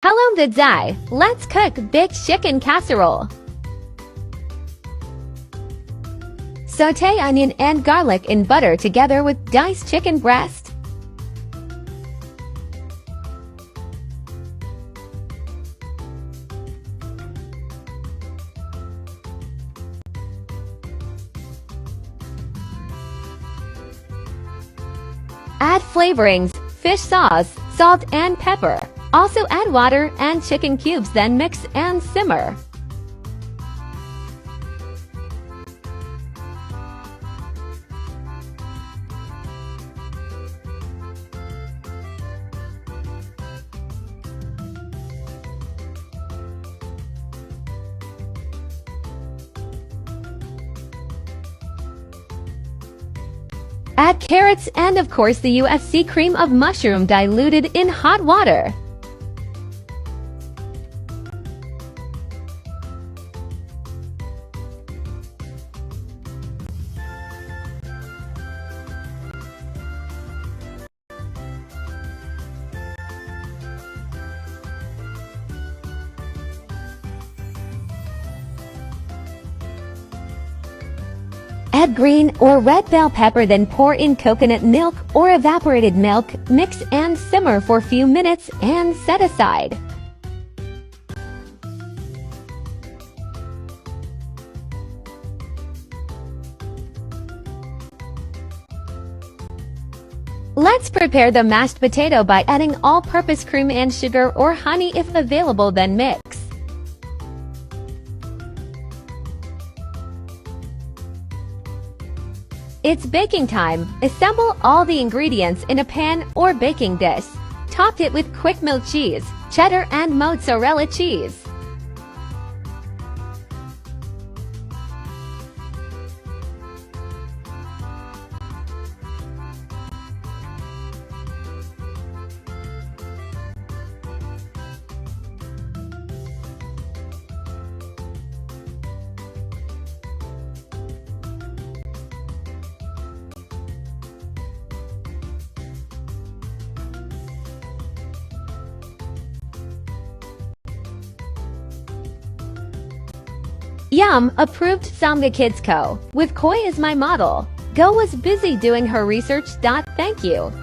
Hello Vidzai, let's cook big chicken casserole. Sauté onion and garlic in butter together with diced chicken breast. Add flavorings, fish sauce, salt and pepper. Also add water and chicken cubes, then mix and simmer. Add carrots and of course the UFC cream of mushroom diluted in hot water. Add green or red bell pepper, then pour in coconut milk or evaporated milk, mix and simmer for a few minutes and set aside. Let's prepare the mashed potato by adding all-purpose cream and sugar or honey if available, then mix. It's baking time. Assemble all the ingredients in a pan or baking dish. Top it with quick melt cheese, cheddar and mozzarella cheese. Yum! Approved Samga Kids Co. With Koi as my model. Go was busy doing her research. Thank you.